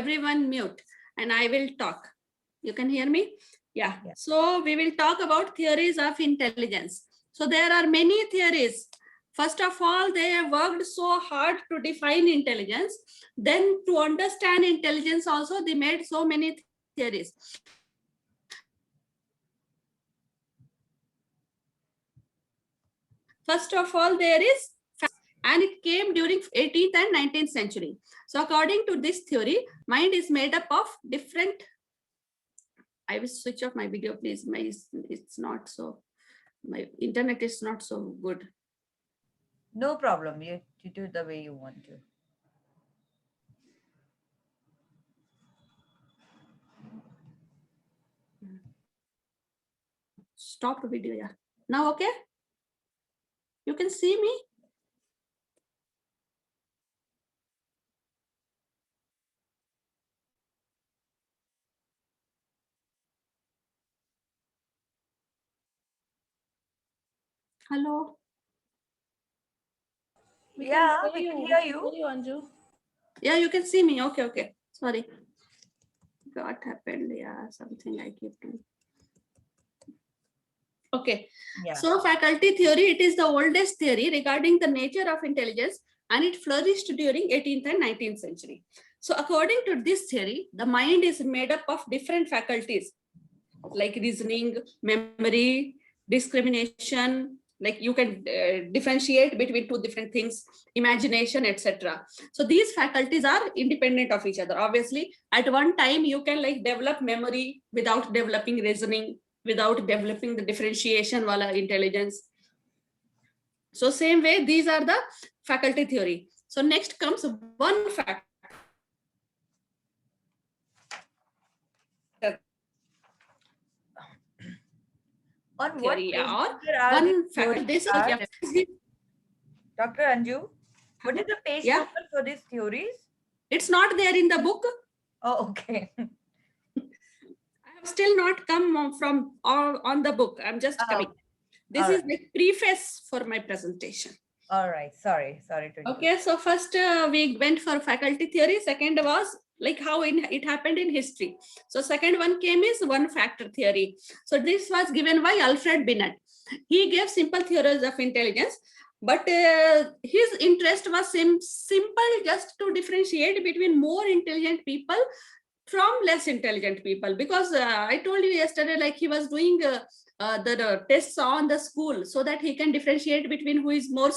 everyone mute and I will talk. You can hear me? Yeah. Yeah. So we will talk about theories of intelligence. So there are many theories. First of all, they have worked so hard to define intelligence. Then to understand intelligence also, they made so many theories. First of all, there is, and it came during 18th and 19th century. So according to this theory, mind is made up of different. I will switch off my video, please. It's not so, my internet is not so good. No problem. You do it the way you want to. Stop the video, yeah. Now, okay? You can see me? Hello? Yeah, we can hear you. Anju. Yeah, you can see me. Okay, okay. Sorry. What happened? Yeah, something I keep doing. Okay. Yeah. So faculty theory, it is the oldest theory regarding the nature of intelligence, and it flourished during 18th and 19th century. So according to this theory, the mind is made up of different faculties like reasoning, memory, discrimination, like you can differentiate between two different things, imagination, etc. So these faculties are independent of each other. Obviously, at one time you can like develop memory without developing reasoning, without developing the differentiation wala intelligence. So same way, these are the faculty theory. So next comes one factor. On what Theory, basis or there are one these factor. theories This are- is Dr. Anju, what is the page Yeah. number for these theories? it's not there in the book. Oh, okay. I have still not come from on the book. I'm just coming. This All is right. the preface for my presentation. All right. Sorry to interrupt. Okay, so first we went for faculty theory. Second was like how it happened in history. So second one came is one factor theory. So this was given by Alfred Binet. He gave simple theories of intelligence, but his interest was simple, just to differentiate between more intelligent people from less intelligent people. Because I told you yesterday, like he was doing the tests on the school so that he can differentiate between who is more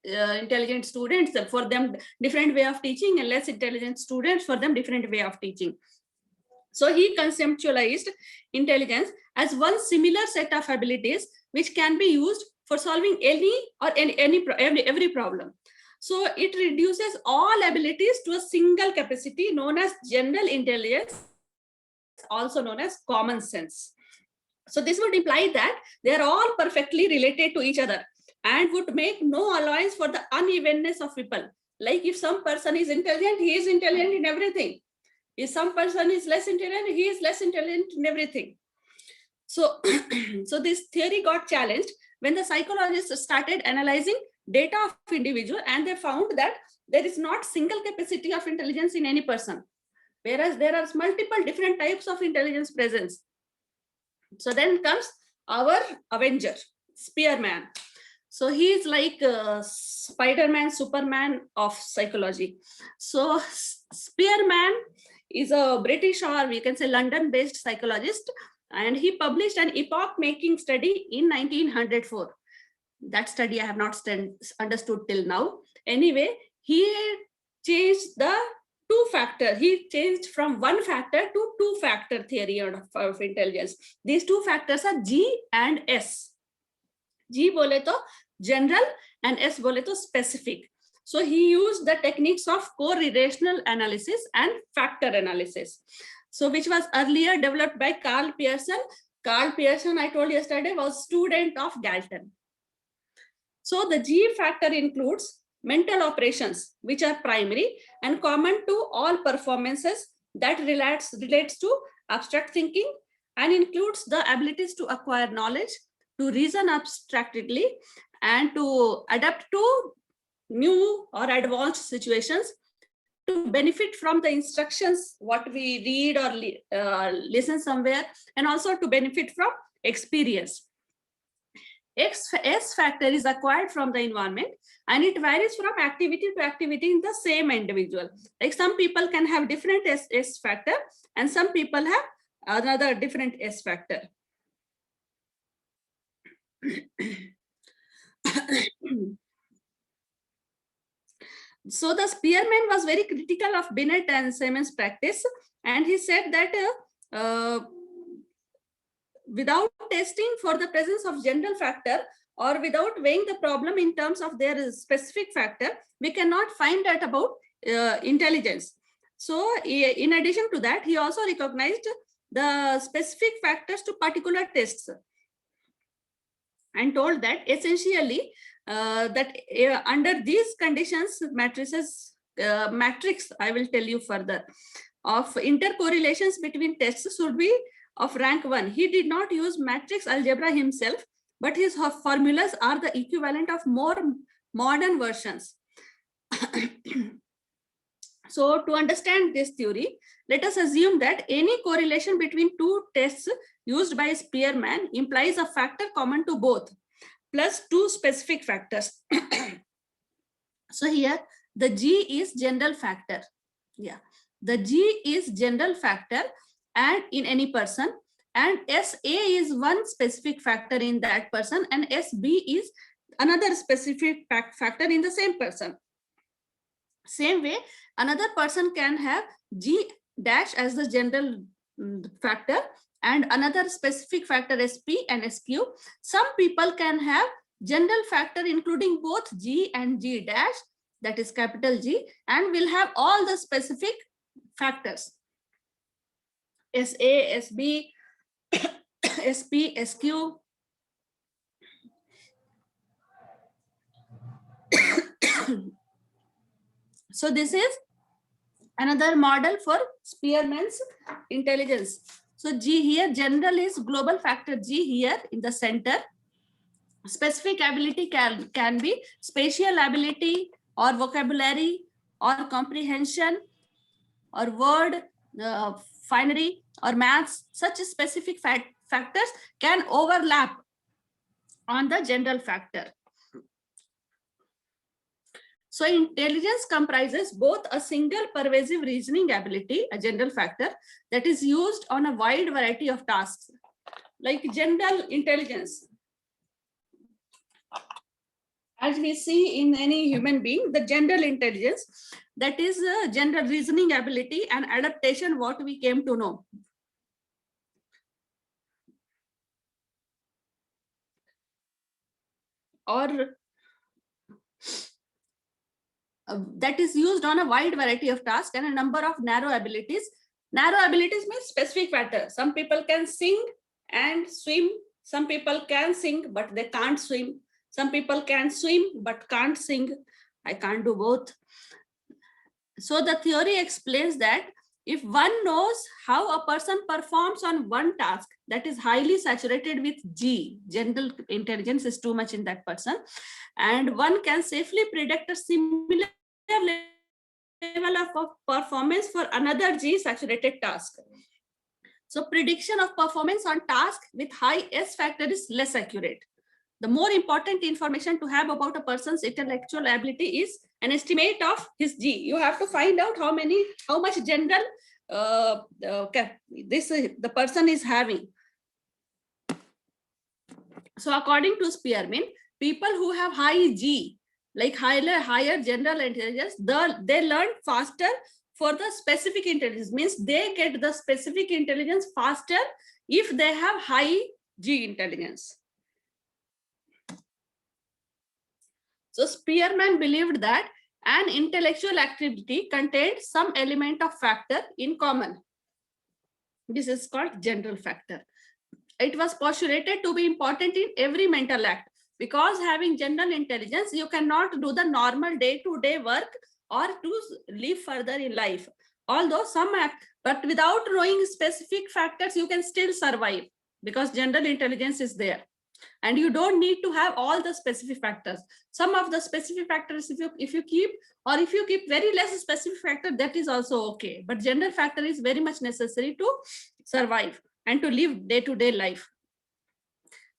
intelligent students, for them different way of teaching, and less intelligent students, for them different way of teaching. So he conceptualized intelligence as one similar set of abilities which can be used for solving every problem. So it reduces all abilities to a single capacity known as general intelligence, also known as common sense. So this would imply that they are all perfectly related to each other and would make no allowance for the unevenness of people. Like if some person is intelligent, he is intelligent in everything. If some person is less intelligent, he is less intelligent in everything. So, so this theory got challenged when the psychologists started analyzing data of individual, and they found that there is not single capacity of intelligence in any person, whereas there are multiple different types of intelligence presence. So then comes our Avenger, Spearman. So he is like Spider-Man, Superman of psychology. So Spearman is a British, or we can say London-based psychologist, and he published an epoch-making study in 1904. That study I have not understood till now. Anyway, he changed the two-factor. He changed from one factor to two-factor theory of intelligence. These two factors are G and S. G bole to general and S bole to specific. So he used the techniques of correlational analysis and factor analysis. So which was earlier developed by Karl Pearson. Karl Pearson, I told yesterday, was student of Galton. So the G factor includes mental operations, which are primary and common to all performances, that relates to abstract thinking, and includes the abilities to acquire knowledge, to reason abstractly, and to adapt to new or advanced situations, to benefit from the instructions, what we read or listen somewhere, and also to benefit from experience. S factor is acquired from the environment, and it varies from activity to activity in the same individual. Like some people can have different S factor, and some people have another different S factor. So the Spearman was very critical of Binet and Simon's practice, and he said that without testing for the presence of general factor, or without weighing the problem in terms of their specific factor, we cannot find out about intelligence. So in addition to that, he also recognized the specific factors to particular tests, and told that essentially under these conditions, matrices, matrix, I will tell you further, of intercorrelations between tests should be of rank 1. He did not use matrix algebra himself, but his formulas are the equivalent of more modern versions. So to understand this theory, let us assume that any correlation between two tests used by Spearman implies a factor common to both, plus two specific factors. So here the G is general factor. Yeah, the G is general factor and in any person, and SA is one specific factor in that person, and SB is another specific factor in the same person. Same way, another person can have G dash as the general factor and another specific factor SP and SQ. Some people can have general factor including both G and G dash, that is capital G, and will have all the specific factors SA, SB, SP, SQ. So this is another model for Spearman's intelligence. So G here, general is global factor G here in the center. Specific ability can be spatial ability or vocabulary or comprehension or word finery or maths. Such specific factors can overlap on the general factor. So intelligence comprises both a single pervasive reasoning ability, a general factor, that is used on a wide variety of tasks, like general intelligence. As we see in any human being, the general intelligence, that is general reasoning ability and adaptation, what we came to know. Or that is used on a wide variety of tasks and a number of narrow abilities. Narrow abilities means specific factor. Some people can sing and swim. Some people can sing, but they can't swim. Some people can swim, but can't sing. I can't do both. So the theory explains that if one knows how a person performs on one task that is highly saturated with G, general intelligence is too much in that person, and one can safely predict a similar level of performance for another G saturated task. So prediction of performance on task with high S factor is less accurate. The more important information to have about a person's intellectual ability is an estimate of his G. You have to find out how much general the person is having. So according to Spearman, people who have high G, like higher general intelligence, they learn faster for the specific intelligence, means they get the specific intelligence faster if they have high G intelligence. So Spearman believed that an intellectual activity contained some element of factor in common. This is called general factor. It was postulated to be important in every mental act, because having general intelligence, you cannot do the normal day-to-day work or to live further in life. Although some act, but without knowing specific factors, you can still survive because general intelligence is there. And you don't need to have all the specific factors. Some of the specific factors, if you keep, or if you keep very less specific factor, that is also okay. But general factor is very much necessary to survive and to live day-to-day life.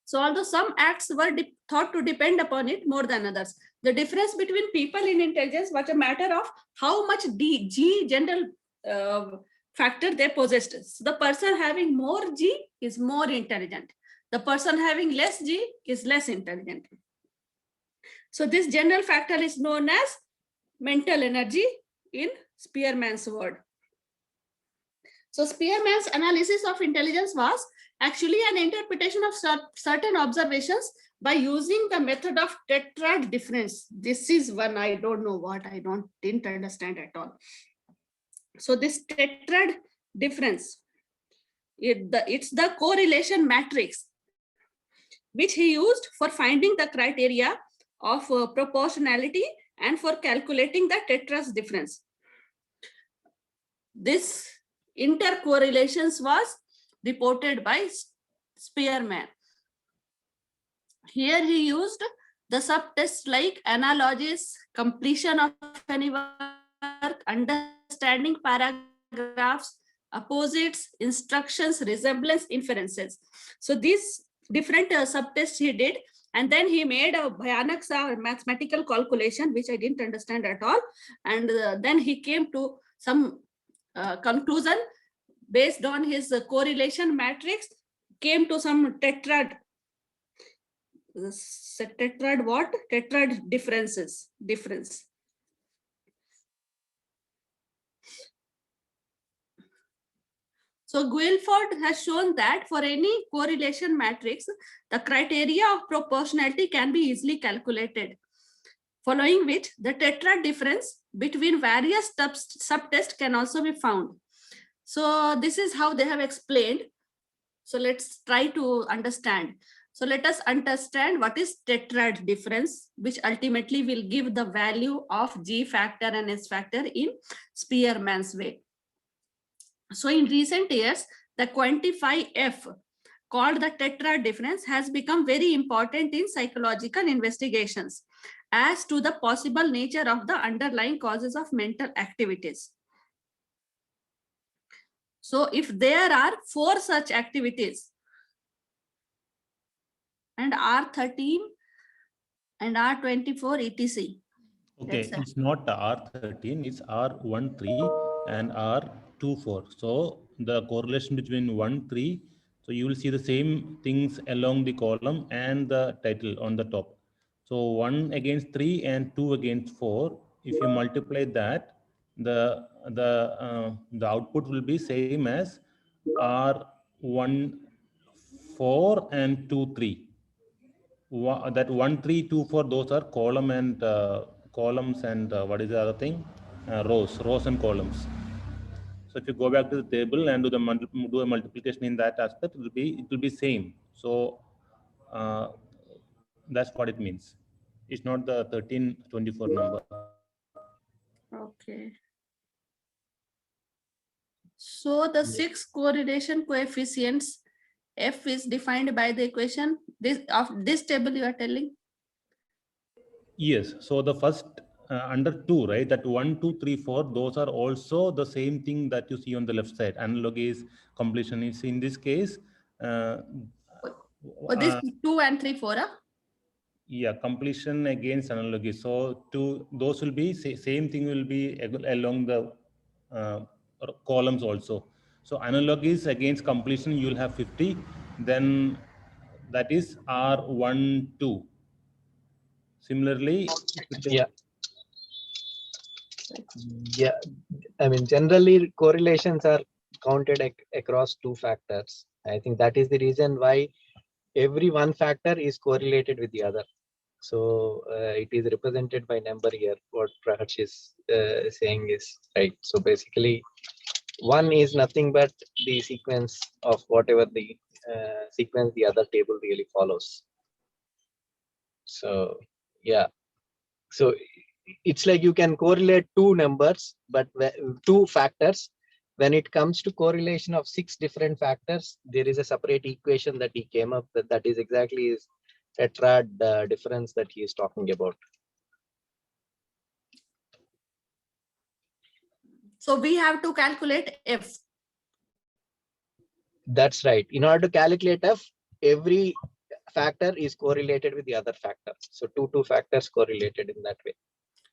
So although some acts were thought to depend upon it more than others, the difference between people in intelligence was a matter of how much G general factor they possessed. So the person having more G is more intelligent. The person having less G is less intelligent. So this general factor is known as mental energy in Spearman's word. So Spearman's analysis of intelligence was actually an interpretation of certain observations by using the method of tetrad difference. This is one I don't know what, didn't understand at all. So this tetrad difference, it's the correlation matrix which he used for finding the criteria of proportionality and for calculating the tetras difference. This intercorrelations was reported by Spearman. Here he used the subtests like analogies, completion of any work, understanding paragraphs, opposites, instructions, resemblance, inferences. So these different subtests he did, and then he made a bhayanak mathematical calculation, which I didn't understand at all. And then he came to some conclusion based on his correlation matrix, came to some tetrad what? Tetrad difference. So Guilford has shown that for any correlation matrix, the criteria of proportionality can be easily calculated, following which the tetrad difference between various subtests can also be found. So this is how they have explained. So let's try to understand. So let us understand what is tetrad difference, which ultimately will give the value of G factor and S factor in Spearman's way. So in recent years, the quantify F, called the tetrad difference, has become very important in psychological investigations as to the possible nature of the underlying causes of mental activities. So if there are 4 such activities, and R13 and R24 etc. Okay, it's not R13, it's R13 and R24. So the correlation between 1, 3, so you will see the same things along the column and the title on the top. So 1 against 3 and 2 against 4. If you multiply that, the output will be same as R1, 4 and 2, 3. That 1, 3, 2, 4, those are columns and what is the other thing? Rows and columns. So if you go back to the table and do a multiplication in that aspect, it will be same. So that's what it means. It's not the 1324 number. Okay. So the 6 correlation coefficients F is defined by the equation of this table you are telling? Yes. So the first under 2, right? That 1, 2, 3, 4, those are also the same thing that you see on the left side. Analog is, completion is. In this case, this 2 and 3, 4. Yeah, completion against analogy. So those will be same thing will be along the columns also. So analogies against completion, you will have 50. Then that is R12. Similarly, yeah, I mean, generally correlations are counted across 2 factors. I think that is the reason why every one factor is correlated with the other. So it is represented by number here. What Praharsh is saying is right. So basically, 1 is nothing but the sequence of whatever the sequence the other table really follows. So yeah, so it's like you can correlate 2 numbers, but 2 factors, when it comes to correlation of 6 different factors, there is a separate equation that he came up with that is exactly his tetrad difference that he is talking about. So we have to calculate F. That's right. In order to calculate F, every factor is correlated with the other factor. So two factors correlated in that way.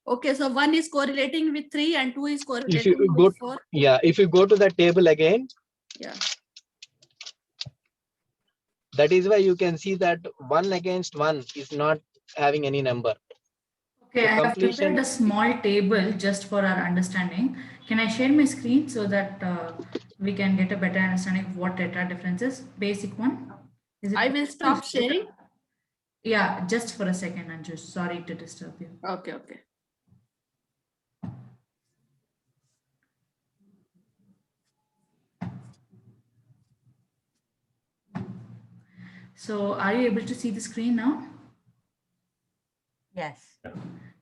Okay, so 1 is correlating with 3 and 2 is If correlating you go, with 4. yeah, if you go to the table again, Yeah. that is why you can see that 1 against 1 is not having any number. Okay, So I have completion- prepared a small table just for our understanding. Can I share my screen so that we can get a better understanding of what tetrad difference is? Basic one. Is it I will stop possible? sharing. Yeah, just for a second, Anju. Sorry to disturb you. Okay, okay. So are you able to see the screen now? Yes.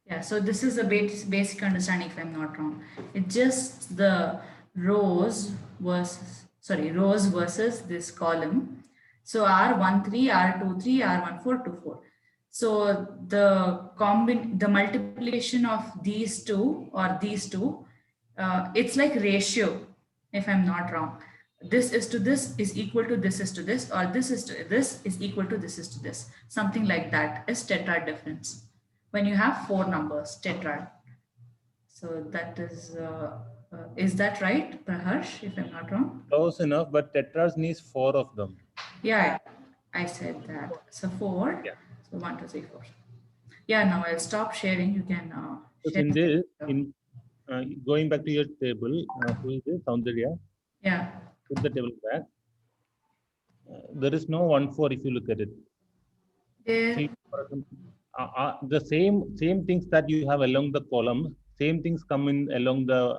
Yeah, so this is a basic understanding if I'm not wrong. It's just the rows versus this column. So R13, R23, R14, 24. So the multiplication of these two or these two, it's like ratio, if I'm not wrong. This is to this is equal to this is to this, or this is to this is equal to this is to this. Something like that is tetrad difference. When you have 4 numbers, tetrad. So that is that right, Praharsh, if I'm not wrong? Close enough, but tetrads needs 4 of them. Yeah, I said that. So 4. Yeah. So 1, 2, 3, 4. Yeah, now I'll stop sharing. You can So share. in this, going back to your table, who is this? Soundarya? Yeah. Put the table back. There is no 1-4 if you look at it. There, See, for example, the same things that you have along the column, same things come in along the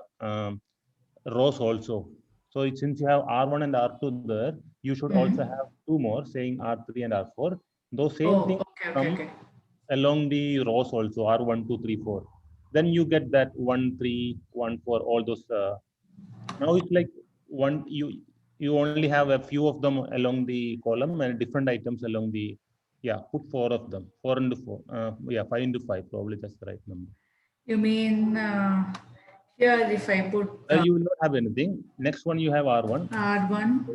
rows also. So since you have R1 and R2 there, you should also have 2 more saying R3 and R4. Those same things come along the rows also, R1, 2, 3, 4. Then you get that 1, 3, 1, 4, all those. Now it's like you only have a few of them along the column and different items along the, put 4 of them, 4 into 4. 5 into 5, probably that's the right number. you mean here if I put You will not have anything. Next one you have R1. R1,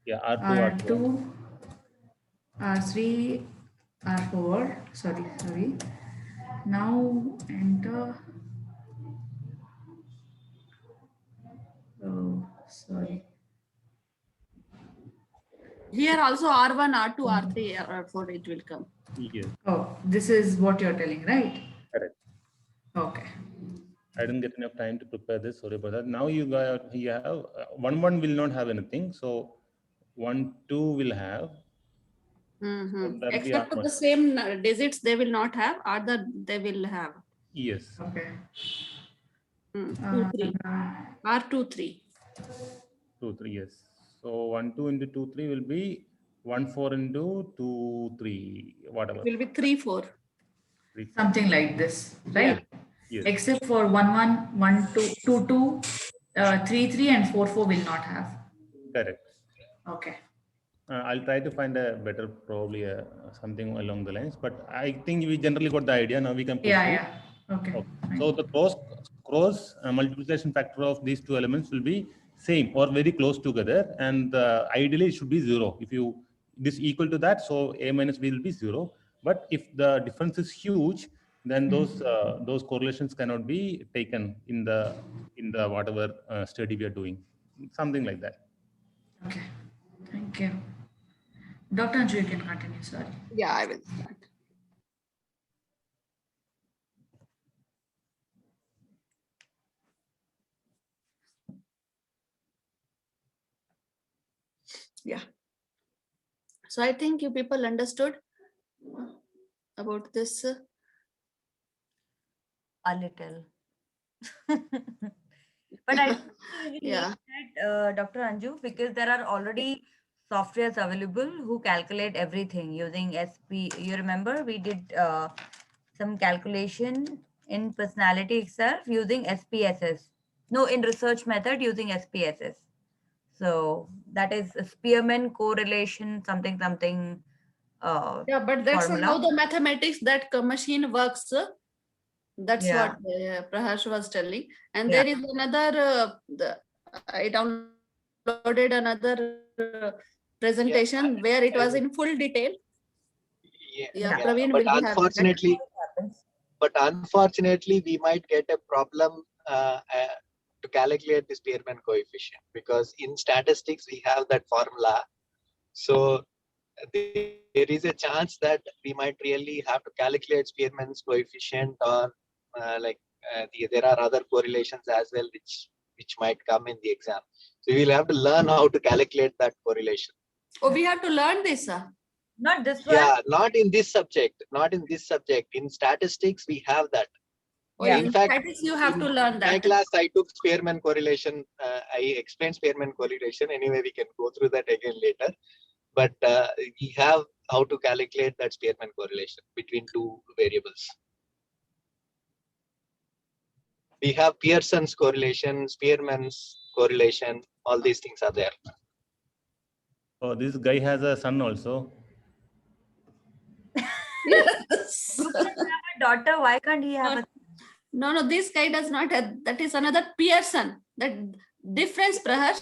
Yeah, R2, R2, R3, R4. Sorry. Now enter. Oh, sorry. Here also R1, R2, R3, R4 it will come. Yes, Oh, this is what you're telling, right? correct. Okay. I didn't get enough time to prepare this. Sorry about that. Now you have 1, 1 will not have anything. So 1, 2 will have. Mhm. That'll be Except for R1. the same digits they will not have, other they will have. Yes. Okay. 2, 3. R2, 3. 2, 3, yes. So 1, 2 into 2, 3 will be 1, 4 into 2, 3, whatever. It will be 3, 4. 3, 4. Something like this, right? Yes. Except for 1, 1, 1, 2, 2, 2, 3, 3, and 4, 4 will not have. Correct. Okay. I'll try to find a better, probably something along the lines, but I think we generally got the idea. Now we can proceed. Yeah. Okay. Fine. So the cross multiplication factor of these 2 elements will be same or very close together, and ideally it should be 0. If this equal to that, so A minus B will be 0. But if the difference is huge, then those correlations cannot be taken in the whatever study we are doing. Something like that. Okay. Thank you. Dr. Anju, you can continue. Sorry. Yeah, I will start. Yeah. So I think you people understood about this. A little. But I think we Yeah. need that, Dr. Anju, because there are already softwares available who calculate everything using SP. You remember we did some calculation in personality itself using SPSS. No, in research method using SPSS. So that is a Spearman correlation something. Yeah, but that's formula. how the mathematics that machine works. That's Yeah. what Praharsh was telling. And Yeah. there is another, I downloaded another presentation where it was in full detail. Yeah, Praveen but will be having that. unfortunately, we might get a problem to calculate the Spearman coefficient, because in statistics we have that formula. So there is a chance that we might really have to calculate Spearman's coefficient, or there are other correlations as well which might come in the exam. So we will have to learn how to calculate that correlation. Oh, we have to learn this. Not this one. Yeah, not in this subject. In statistics, we have that. Or Yeah. in In fact, fact, you have to in learn my that. class, I took Spearman correlation. I explained Spearman correlation. Anyway, we can go through that again later. But we have how to calculate that Spearman correlation between two variables. We have Pearson's correlation, Spearman's correlation. All these things are there. Oh, this guy has a son also. Yes. You can have a daughter. Why can't he have a? No, this guy does not have. That is another Pearson. That difference, Praharsh.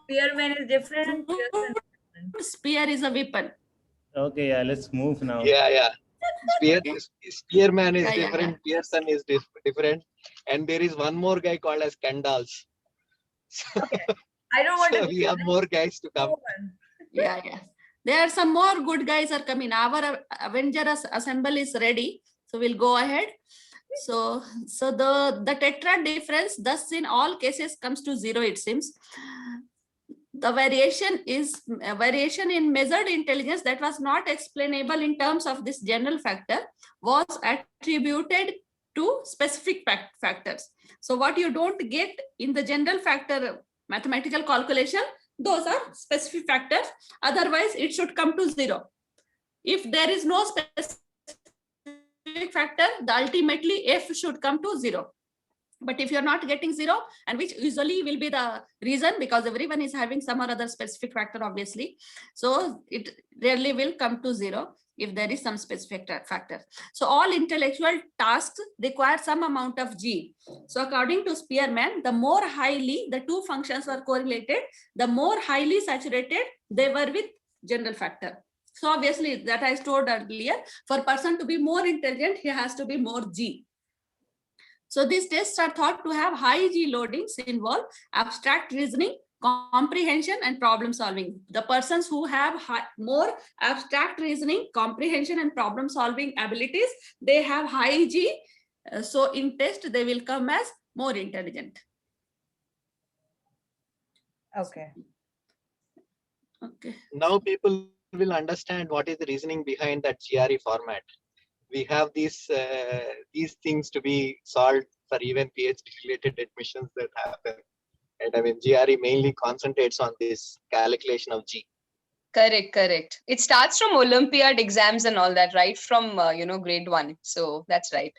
Spearman is different. Pearson is different. Spear is a weapon. Okay, yeah, let's move now. Yeah. Spearman is Yeah, yeah, different. Pearson is different. And there is one more guy called as Kendall's. I don't want So to. we have more guys to come. Yeah. There are some more good guys are coming. Our Avenger assemble is ready. So we'll go ahead. So the tetrad difference thus in all cases comes to 0, it seems. The variation is a variation in measured intelligence that was not explainable in terms of this general factor was attributed to specific factors. So what you don't get in the general factor mathematical calculation, those are specific factors. Otherwise, it should come to 0. If there is no specific factor, the ultimately F should come to 0. But if you're not getting 0, and which usually will be the reason, because everyone is having some or other specific factor, obviously. So it rarely will come to 0 if there is some specific factor. So all intellectual tasks require some amount of G. So according to Spearman, the more highly the two functions were correlated, the more highly saturated they were with general factor. So obviously that I told earlier, for a person to be more intelligent, he has to be more G. So these tests are thought to have high G loadings, involve abstract reasoning, comprehension, and problem solving. The persons who have more abstract reasoning, comprehension, and problem solving abilities, they have high G. So in test, they will come as more intelligent. Okay. Now people will understand what is the reasoning behind that GRE format. We have these things to be solved for even PhD related admissions that happen. And I mean, GRE mainly concentrates on this calculation of G. Correct. It starts from Olympiad exams and all that, right? From, grade 1. So that's right.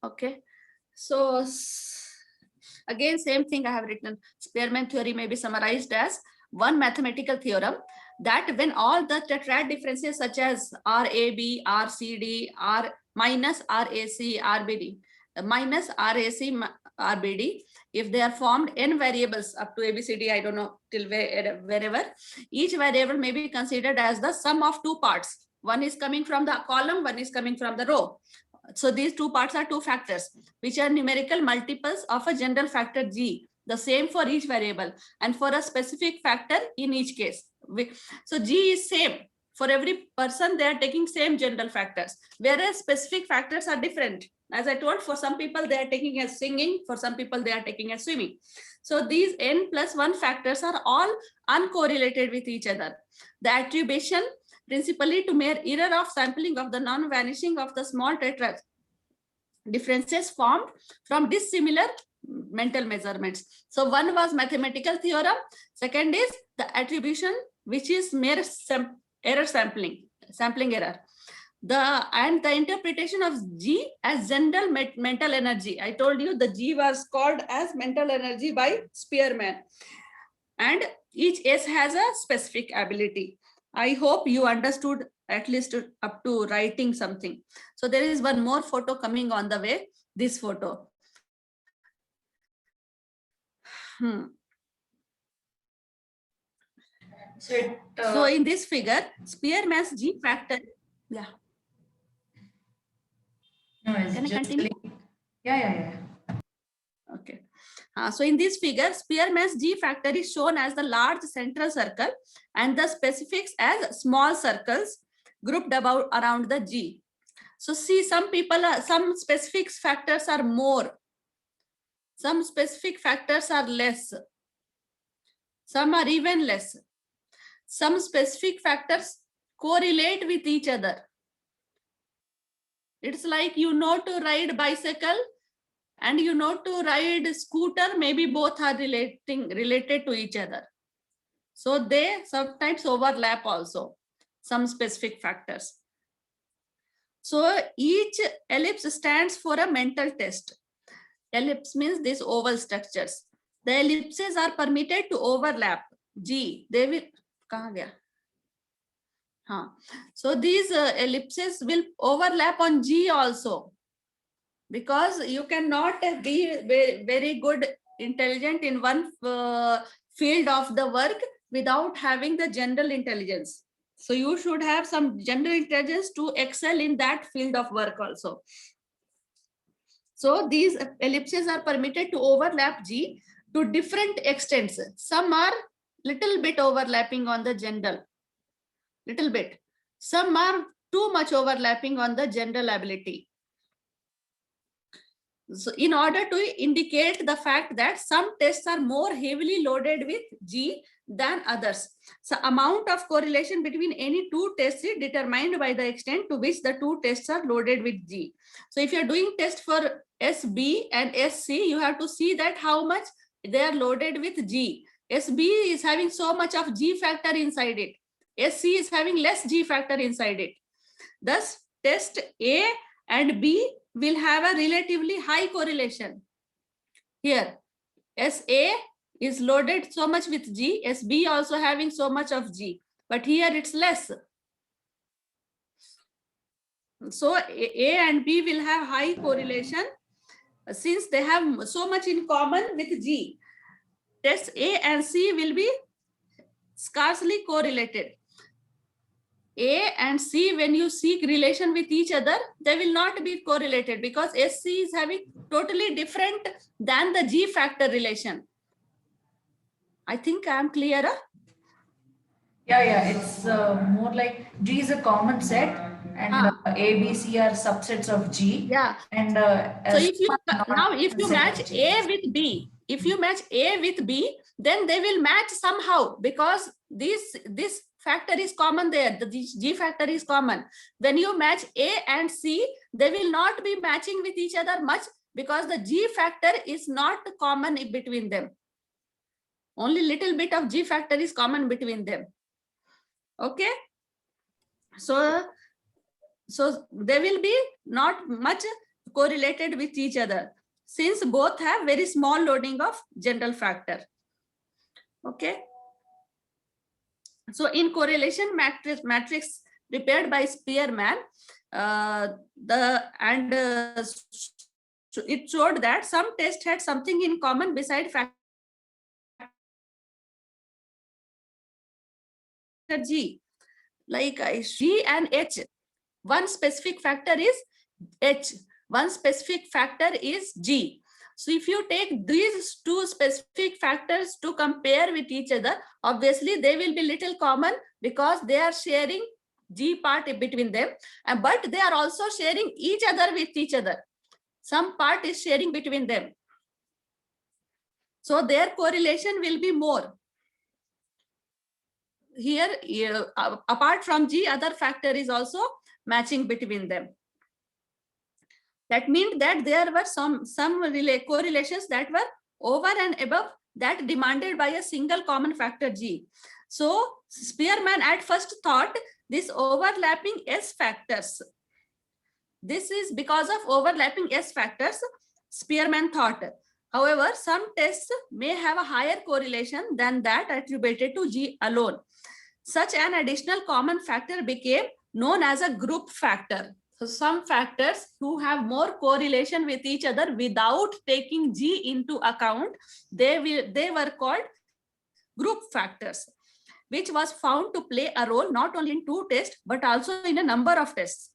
Okay. So again, same thing I have written. Spearman theory may be summarized as one mathematical theorem that when all the tetrad differences such as RAB, RCD, R minus RAC, RBD, minus RAC, RBD, if they are formed n variables up to ABCD, I don't know till wherever, each variable may be considered as the sum of two parts. One is coming from the column, one is coming from the row. So these two parts are two factors, which are numerical multiples of a general factor G, the same for each variable and for a specific factor in each case. So G is same for every person. They are taking same general factors, whereas specific factors are different. As I told, for some people they are taking as singing, for some people they are taking as swimming. So these n+1 factors are all uncorrelated with each other. The attribution principally to mere error of sampling of the non-vanishing of the small tetrad differences formed from dissimilar mental measurements. So one was mathematical theorem. Second is the attribution, which is mere error sampling error. And the interpretation of G as general mental energy. I told you the G was called as mental energy by Spearman. And each S has a specific ability. I hope you understood at least up to writing something. So there is one more photo coming on the way, this photo. So in this figure, Spearman's G factor, yeah. No, it's Can I just continue? Yeah. Okay. So in this figure, Spearman's G factor is shown as the large central circle and the specifics as small circles grouped around the G. So see, some specific factors are more, some specific factors are less, some are even less. Some specific factors correlate with each other. It's like you know to ride bicycle and you know to ride scooter, maybe both are related to each other. So they sometimes overlap also, some specific factors. So each ellipse stands for a mental test. Ellipse means these oval structures. The ellipses are permitted to overlap. G, they will, kahan gaya? So these ellipses will overlap on G also, because you cannot be very good intelligent in one field of the work without having the general intelligence. So you should have some general intelligence to excel in that field of work also. So these ellipses are permitted to overlap G to different extents. Some are little bit overlapping on the general, little bit. Some are too much overlapping on the general ability. So in order to indicate the fact that some tests are more heavily loaded with G than others. So amount of correlation between any two tests is determined by the extent to which the two tests are loaded with G. So if you're doing test for SB and SC, you have to see that how much they are loaded with G. SB is having so much of G factor inside it. SC is having less G factor inside it. Thus, test A and B will have a relatively high correlation. Here, SA is loaded so much with G, SB also having so much of G, but here it's less. So A and B will have high correlation since they have so much in common with G. Tests A and C will be scarcely correlated. A and C, when you seek relation with each other, they will not be correlated because SC is having totally different than the G factor relation. I think I am clear. Yeah. It's more like G is a common set, and A, B, C are subsets of G. Yeah. And so if you match A with B, then they will match somehow because this factor is common there. The G factor is common. When you match A and C, they will not be matching with each other much because the G factor is not common between them. Only little bit of G factor is common between them. Okay. So they will be not much correlated with each other since both have very small loading of general factor. Okay. So in correlation matrix prepared by Spearman, it showed that some tests had something in common beside factor G, like G and H. One specific factor is H, one specific factor is G. So if you take these two specific factors to compare with each other, obviously they will be little common because they are sharing G part between them, but they are also sharing each other with each other. Some part is sharing between them. So their correlation will be more. Here, apart from G, other factor is also matching between them. That means that there were some correlations that were over and above that demanded by a single common factor G. So Spearman at first thought this overlapping S factors. This is because of overlapping S factors, Spearman thought. However, some tests may have a higher correlation than that attributed to G alone. Such an additional common factor became known as a group factor. So some factors who have more correlation with each other without taking G into account, they were called group factors, which was found to play a role not only in 2 tests, but also in a number of tests.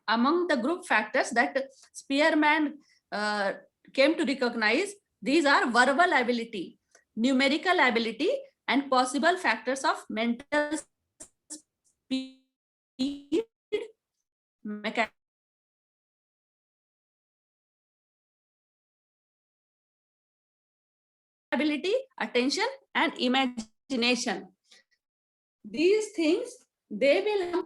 Among the group factors that Spearman came to recognize, these are verbal ability, numerical ability, and possible factors of mental speed, ability, attention, and imagination. These things, they will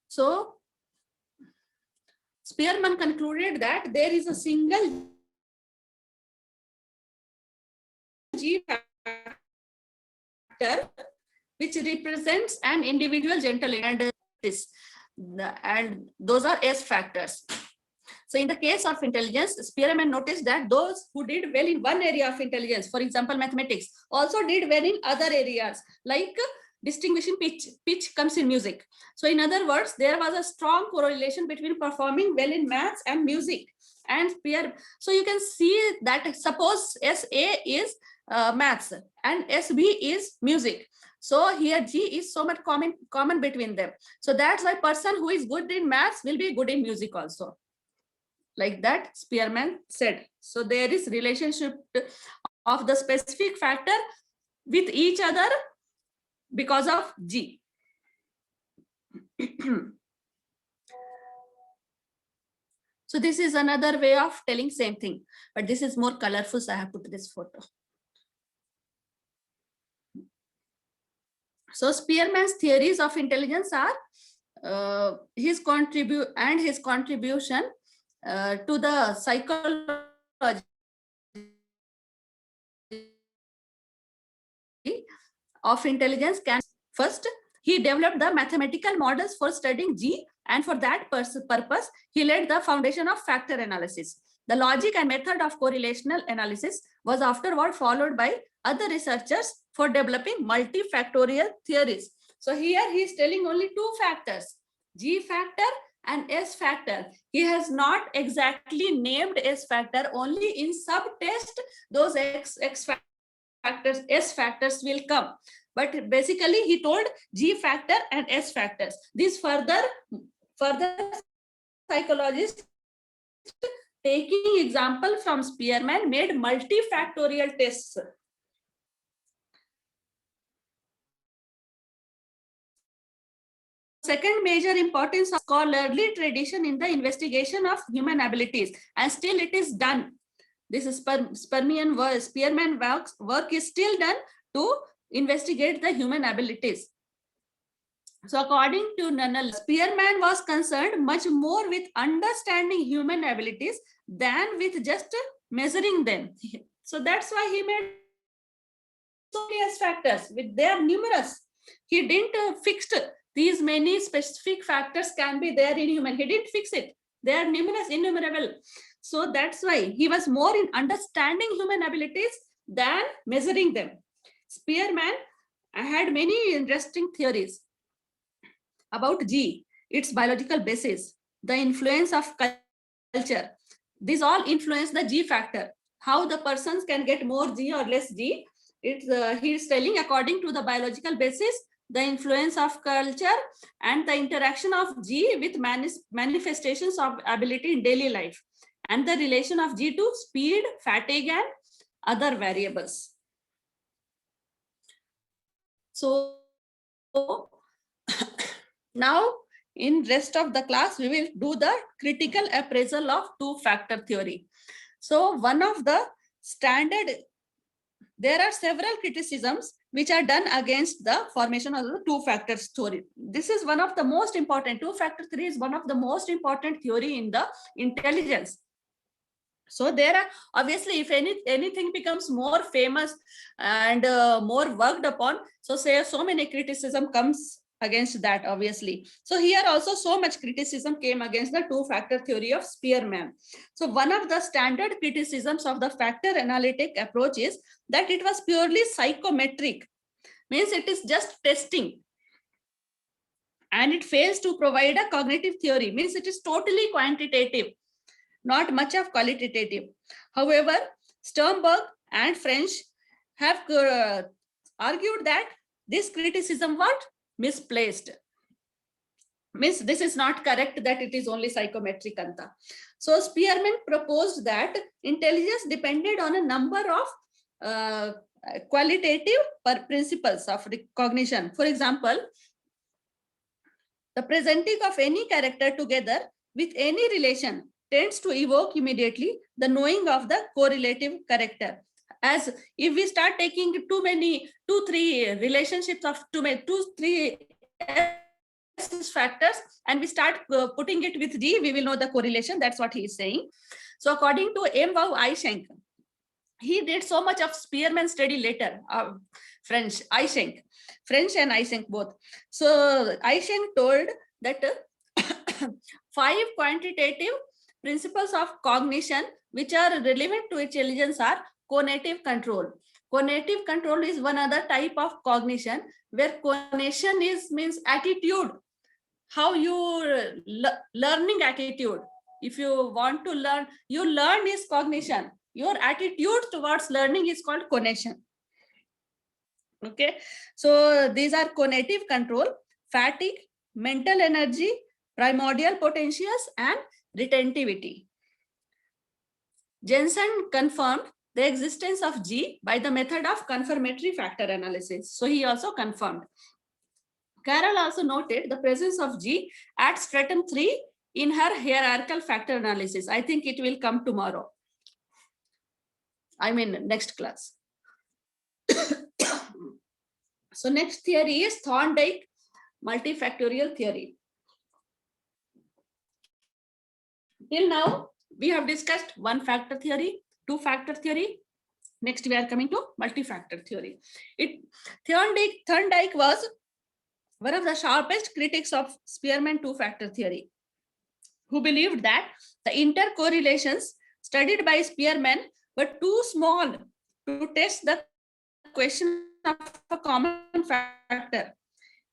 So Spearman concluded that there is a single G factor which represents an individual gentle and those are S factors. So in the case of intelligence, Spearman noticed that those who did well in one area of intelligence, for example, mathematics, also did well in other areas like distinguishing pitch. Pitch comes in music. So in other words, there was a strong correlation between performing well in maths and music. And so you can see that suppose SA is maths and SB is music. So here G is so much common between them. So that's why person who is good in maths will be good in music also. Like that Spearman said. So there is relationship of the specific factor with each other because of G. So this is another way of telling same thing, but this is more colorful, so I have put this photo. So Spearman's theories of intelligence are his contribution to the psychology of intelligence. First, he developed the mathematical models for studying G, and for that purpose, he laid the foundation of factor analysis. The logic and method of correlational analysis was afterward followed by other researchers for developing multifactorial theories. So here he is telling only 2 factors, G factor and S factor. He has not exactly named S factor, only in subtest those X factors, S factors will come. But basically he told G factor and S factors. These further psychologists taking example from Spearman made multifactorial tests. Second major importance of scholarly tradition in the investigation of human abilities, and still it is done. This is Spearman work is still done to investigate the human abilities. So according to Nunnally, Spearman was concerned much more with understanding human abilities than with just measuring them. So that's why he made so many S factors. They are numerous. He didn't fix these many specific factors can be there in human. He didn't fix it. They are numerous, innumerable. So that's why he was more in understanding human abilities than measuring them. Spearman had many interesting theories about G, its biological basis, the influence of culture. These all influence the G factor. How the persons can get more G or less G. He is telling according to the biological basis, the influence of culture and the interaction of G with manifestations of ability in daily life, and the relation of G to speed, fatigue, and other variables. So now in rest of the class, we will do the critical appraisal of 2-factor theory. So one of the standard, there are several criticisms which are done against the formation of the 2-factor theory. This is one of the most important, 2-factor theory is one of the most important theory in the intelligence. So there are obviously, if anything becomes more famous and more worked upon, so many criticism comes against that, obviously. So here also so much criticism came against the two-factor theory of Spearman. So one of the standard criticisms of the factor analytic approach is that it was purely psychometric, means it is just testing, and it fails to provide a cognitive theory, means it is totally quantitative, not much of qualitative. However, Sternberg and French have argued that this criticism was misplaced. Means this is not correct, that it is only psychometric anta. So Spearman proposed that intelligence depended on a number of qualitative principles of recognition. For example, the presenting of any character together with any relation tends to evoke immediately the knowing of the correlative character. As if we start taking two, three relationships of two, three factors, and we start putting it with D, we will know the correlation. That's what he is saying. So according to M. Wow Eysenck, he did so much of Spearman study later, French and Eysenck both. So Eysenck told that 5 quantitative principles of cognition which are relevant to intelligence are conative control. Conative control is one other type of cognition, where conation means attitude, how you learning attitude. If you want to learn, you learn is cognition. Your attitude towards learning is called conation. Okay, so these are conative control, fatigue, mental energy, primordial potentials, and retentivity. Jensen confirmed the existence of G by the method of confirmatory factor analysis. So he also confirmed. Carroll also noted the presence of G at stratum 3 in her hierarchical factor analysis. I think it will come tomorrow. I mean, next class. So next theory is Thorndike multifactorial theory. Till now, we have discussed one factor theory, two factor theory. Next, we are coming to multi-factor theory. Thorndike was one of the sharpest critics of Spearman two-factor theory, who believed that the intercorrelations studied by Spearman were too small to test the question of a common factor.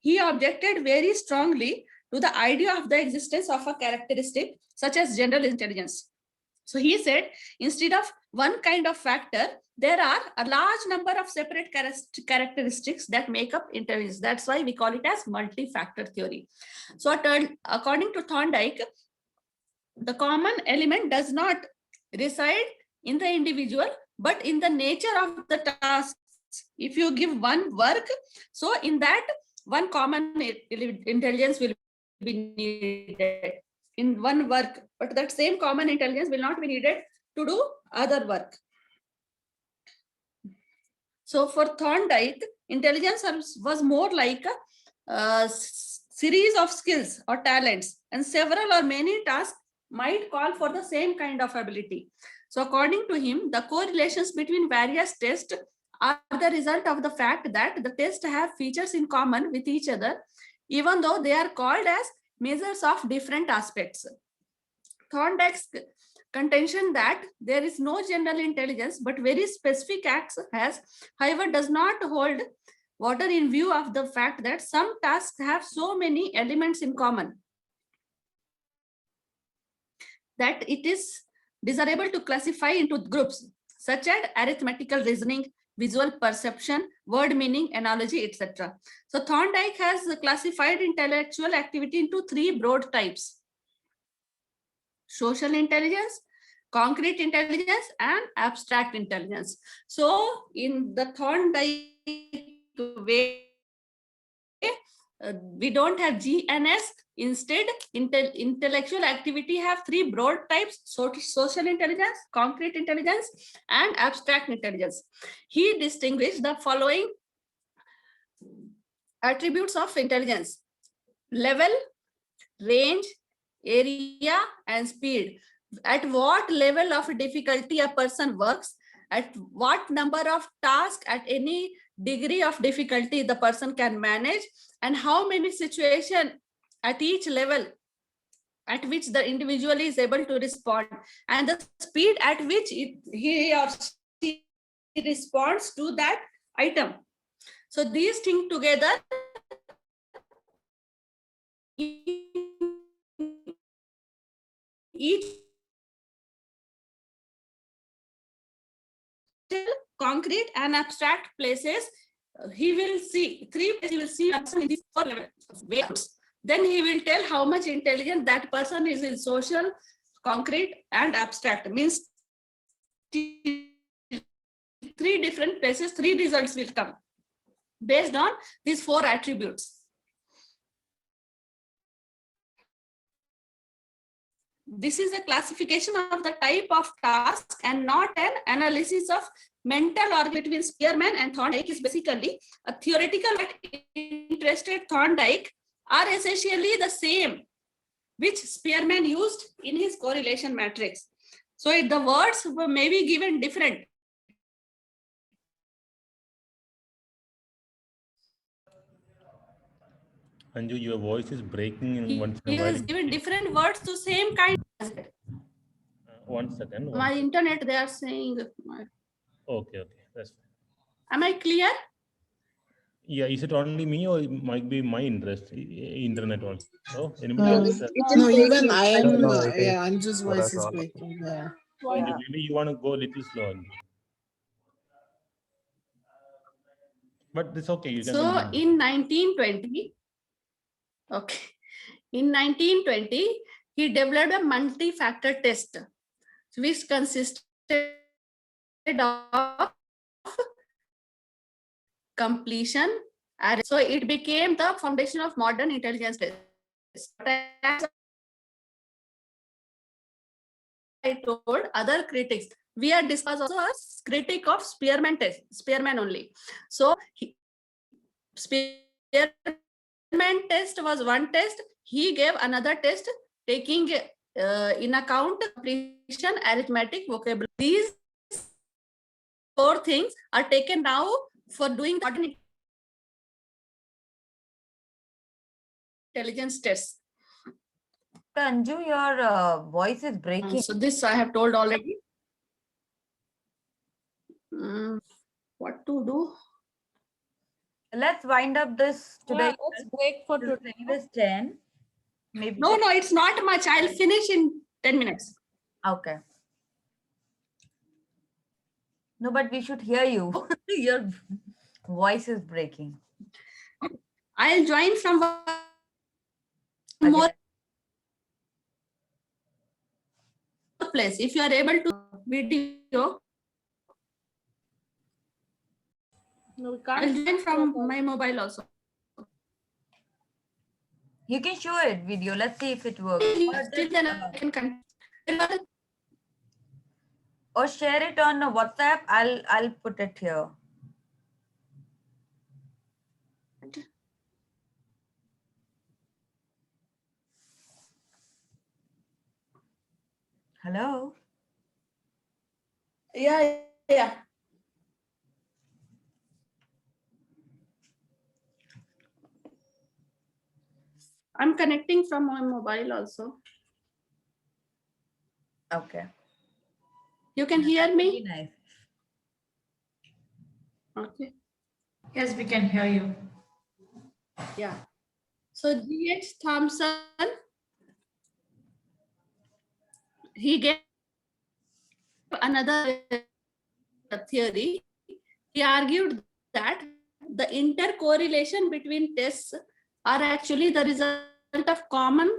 He objected very strongly to the idea of the existence of a characteristic such as general intelligence. So he said, instead of one kind of factor, there are a large number of separate characteristics that make up intelligence. That's why we call it as multi-factor theory. So according to Thorndike, the common element does not reside in the individual, but in the nature of the task. If you give one work, so in that one common intelligence will be needed in one work, but that same common intelligence will not be needed to do other work. So for Thorndike, intelligence was more like a series of skills or talents, and several or many tasks might call for the same kind of ability. So according to him, the correlations between various tests are the result of the fact that the tests have features in common with each other, even though they are called as measures of different aspects. Thorndike's contention that there is no general intelligence but very specific acts has, however, does not hold water in view of the fact that some tasks have so many elements in common that it is desirable to classify into groups such as arithmetical reasoning, visual perception, word meaning, analogy, etc. So Thorndike has classified intellectual activity into 3 broad types: social intelligence, concrete intelligence, and abstract intelligence. So in the Thorndike way, we don't have G and S. Instead, intellectual activity have 3 broad types: social intelligence, concrete intelligence, and abstract intelligence. He distinguished the following attributes of intelligence: level, range, area, and speed. at what level of difficulty a person works, at what number of tasks at any degree of difficulty the person can manage, and how many situations at each level at which the individual is able to respond, and the speed at which he or she responds to that item. So these things together each concrete and abstract places, he will see three places, he will see in these four levels. Then he will tell how much intelligent that person is in social, concrete, and abstract. Means three different places, three results will come based on these four attributes. This is a classification of the type of task and not an analysis of mental or between Spearman and Thorndike. Is basically a theoretical interested Thorndike are essentially the same which Spearman used in his correlation matrix. So the words may be given different. Anju, your voice is breaking in He once in a while. has given different words to same kind. 1 second. My internet, they are saying. Okay, that's fine. Am I clear? Yeah, is it only me or it might be my internet also? So anybody No, else? no, even I am. No, it is Yeah, Anju's for voice us is all. breaking. Yeah. Anju, maybe you want to go a little slow. Anju. But it's okay. You can So continue. in 1920, okay, in 1920, he developed a multi-factor test, which consisted of completion. So it became the foundation of modern intelligence test. As I told other critics, we are discussed also a critic of Spearman test, Spearman only. So Spearman test was one test. He gave another test taking in account completion, arithmetic, vocabulary. These four things are taken now for doing modern intelligence tests. Anju, your voice is breaking. So this I have told already. What to do? Let's wind up this today. Yeah, let's break for Till today. anyways 10. Maybe. No, it's not much. I'll finish in 10 minutes. Okay. No, but we should hear you. Your voice is breaking. I'll join from one Again. more place. If you are able to video, No, we I'll can't. join from my mobile also. You can show it video. Let's see if it works. Till then I can continue. Or share it on WhatsApp. I'll put it here. Hello. Yeah. I'm connecting from my mobile also. Okay. You can hear Very me? nice. Okay. Yes, we can hear you. Yeah. So G.H. Thompson, he gave another theory. He argued that the intercorrelation between tests are actually the result of common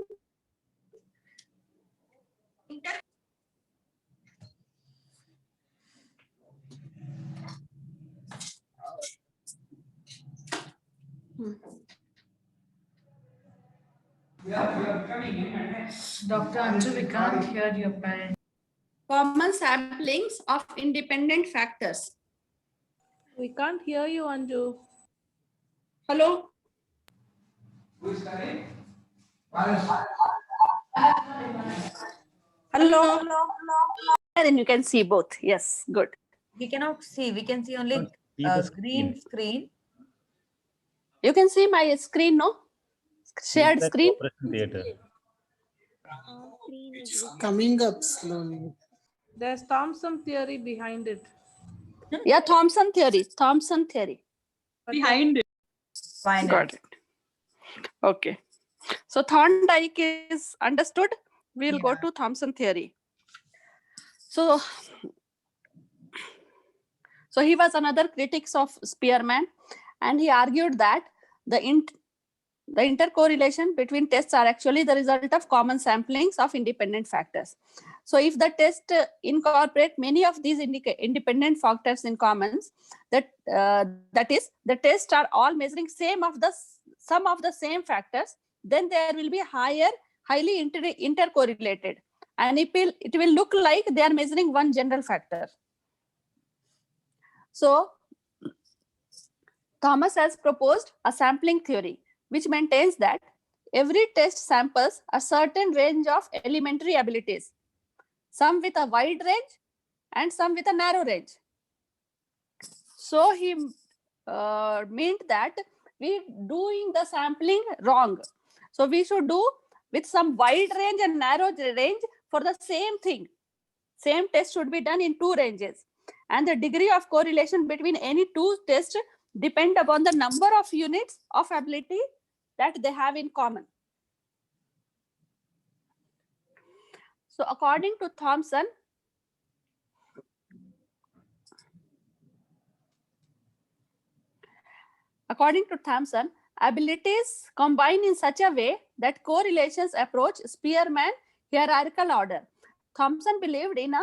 Dr. Anju, we can't hear your parent. common samplings of independent factors. We can't hear you, Anju. Hello? Hello. And then you can see both. Yes, good. We cannot see. We can see only Can't see the green screen. screen. You can see my screen, no? Shared Inside screen. Operation Theatre. It's coming up slowly. There's Thomson theory behind it. Yeah, Thomson theory. Thomson theory. Behind it. Fine. Got it. Okay. So Thorndike is understood. We'll go to Thomson theory. So he was another critic of Spearman, and he argued that the intercorrelation between tests are actually the result of common samplings of independent factors. So if the test incorporate many of these independent factors in commons, that is, the tests are all measuring some of the same factors, then there will be highly intercorrelated, and it will look like they are measuring one general factor. So Thomas has proposed a sampling theory, which maintains that every test samples a certain range of elementary abilities, some with a wide range and some with a narrow range. So he meant that we doing the sampling wrong. So we should do with some wide range and narrow range for the same thing. Same test should be done in two ranges. And the degree of correlation between any two tests depend upon the number of units of ability that they have in common. So according to Thomson, abilities combine in such a way that correlations approach Spearman hierarchical order. Thomson believed in a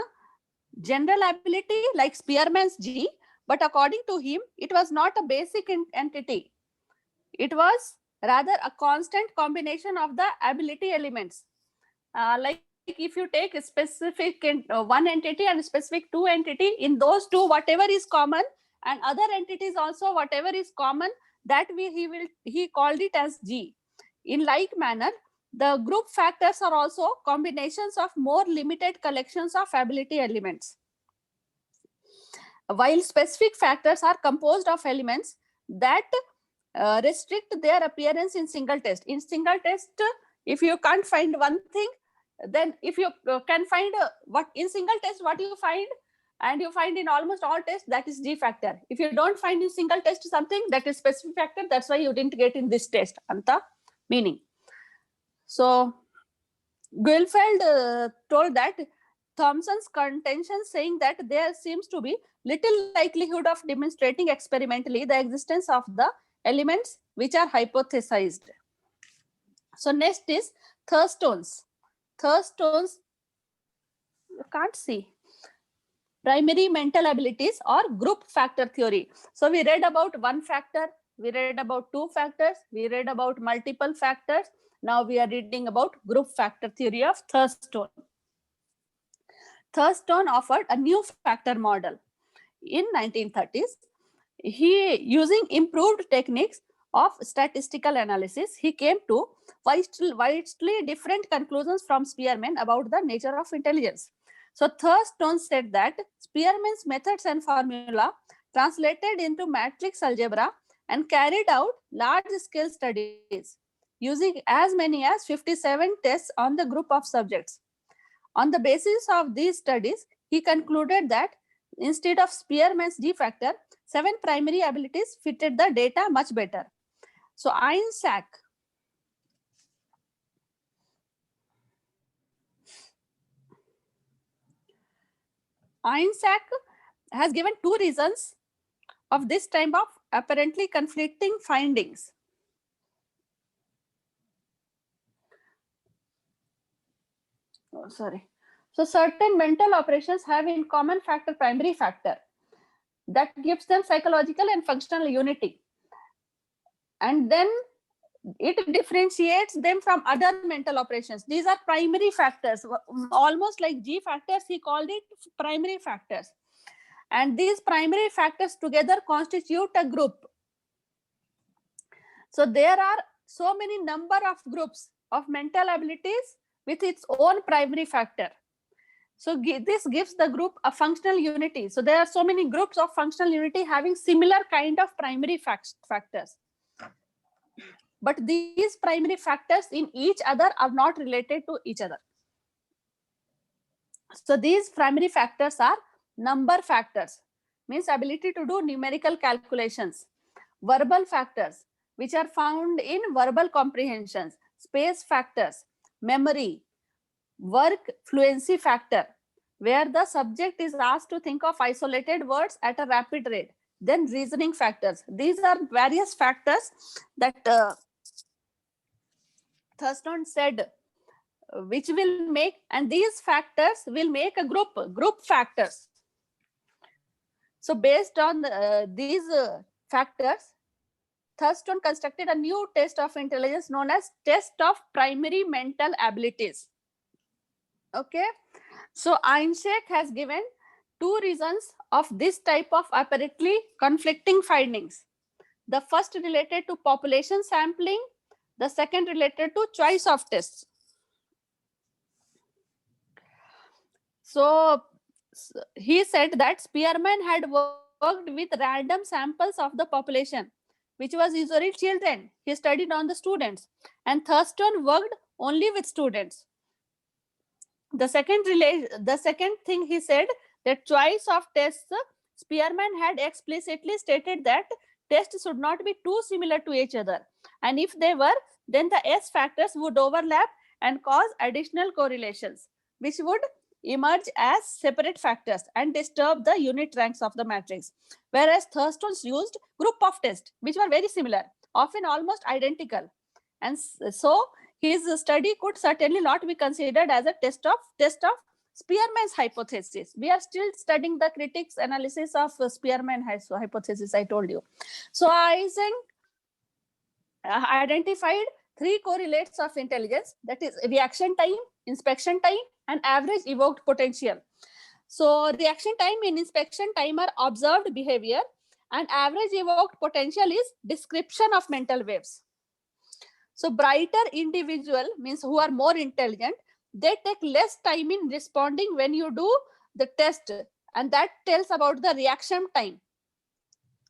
general ability like Spearman's G, but according to him, it was not a basic entity. It was rather a constant combination of the ability elements. Like if you take a specific one entity and specific two entity, in those two, whatever is common, and other entities also, whatever is common, that he called it as G. In like manner, the group factors are also combinations of more limited collections of ability elements. While specific factors are composed of elements that restrict their appearance in single test. In single test, if you can't find one thing, then if you can find what in single test, what you find, and you find in almost all tests, that is G factor. If you don't find in single test something, that is specific factor. That's why you didn't get in this test. Anta meaning. So Guilfeld told that Thomson's contention saying that there seems to be little likelihood of demonstrating experimentally the existence of the elements which are hypothesized. So next is Thurstone's. Thurstone's, you can't see. Primary mental abilities or group factor theory. So we read about one factor, we read about two factors, we read about multiple factors. Now we are reading about group factor theory of Thurstone. Thurstone offered a new factor model in 1930s. He, using improved techniques of statistical analysis, he came to widely different conclusions from Spearman about the nature of intelligence. So Thurstone said that Spearman's methods and formula translated into matrix algebra and carried out large-scale studies using as many as 57 tests on the group of subjects. On the basis of these studies, he concluded that instead of Spearman's G factor, 7 primary abilities fitted the data much better. So Einsack has given 2 reasons of this type of apparently conflicting findings. Oh, sorry. So certain mental operations have in common factor primary factor that gives them psychological and functional unity. And then it differentiates them from other mental operations. These are primary factors, almost like G factors, he called it primary factors. And these primary factors together constitute a group. So there are so many number of groups of mental abilities with its own primary factor. So this gives the group a functional unity. So there are so many groups of functional unity having similar kind of primary factors. But these primary factors in each other are not related to each other. So these primary factors are number factors, means ability to do numerical calculations, verbal factors, which are found in verbal comprehensions, space factors, memory, work fluency factor, where the subject is asked to think of isolated words at a rapid rate, then reasoning factors. These are various factors that Thurston said which will make, and these factors will make a group factors. So based on these factors, Thurston constructed a new test of intelligence known as test of primary mental abilities. Okay, so Einshek has given 2 reasons of this type of apparently conflicting findings. The first related to population sampling, the second related to choice of tests. So he said that Spearman had worked with random samples of the population, which was usually children. He studied on the students, and Thurston worked only with students. The second thing he said, that choice of tests, Spearman had explicitly stated that tests should not be too similar to each other, and if they were, then the S factors would overlap and cause additional correlations, which would emerge as separate factors and disturb the unit ranks of the matrix. Whereas Thurston used group of tests, which were very similar, often almost identical. And so his study could certainly not be considered as a test of Spearman's hypothesis. We are still studying the critics analysis of Spearman hypothesis, I told you. So Eysenck identified 3 correlates of intelligence, that is reaction time, inspection time, and average evoked potential. So reaction time and inspection time are observed behavior, and average evoked potential is description of mental waves. So brighter individual, means who are more intelligent, they take less time in responding when you do the test, and that tells about the reaction time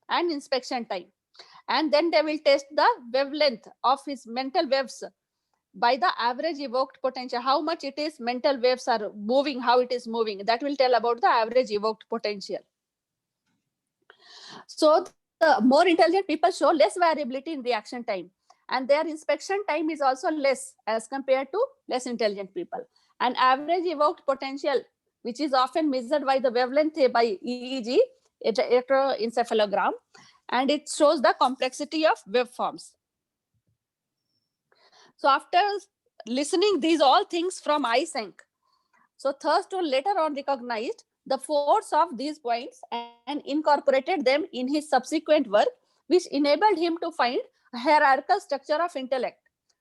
and inspection time. And then they will test the wavelength of his mental waves by the average evoked potential, how much it is mental waves are moving, how it is moving. That will tell about the average evoked potential. So the more intelligent people show less variability in reaction time, and their inspection time is also less as compared to less intelligent people. And average evoked potential, which is often measured by the wavelength by EEG, electroencephalogram, and it shows the complexity of waveforms. So after listening these all things from Eysenck, so Thurston later on recognized the force of these points and incorporated them in his subsequent work, which enabled him to find a hierarchical structure of intellect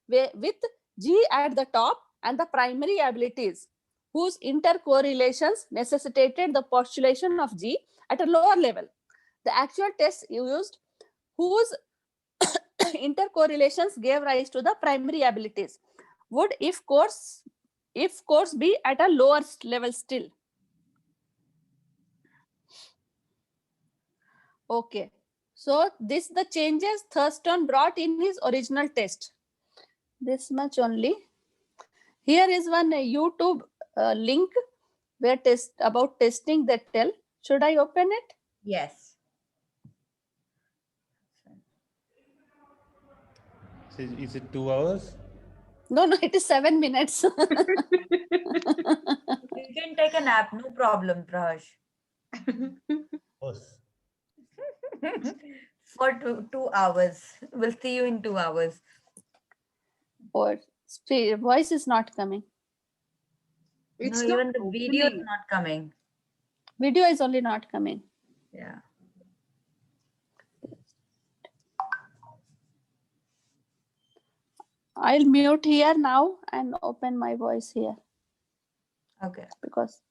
with G at the top and the primary abilities, whose intercorrelations necessitated the postulation of G at a lower level. The actual tests used, whose intercorrelations gave rise to the primary abilities, would if course be at a lower level still. Okay, so this the changes Thurston brought in his original test. This much only. Here is one YouTube link where about testing that tell. Should I open it? Yes. Is it 2 hours? No, it is 7 minutes. You can take a nap, no problem, Prash. Yes. For 2 hours. We'll see you in 2 hours. Or voice is not coming. No, even the video is not coming. Video is only not coming. Yeah. I'll mute here now and open my voice here Okay. because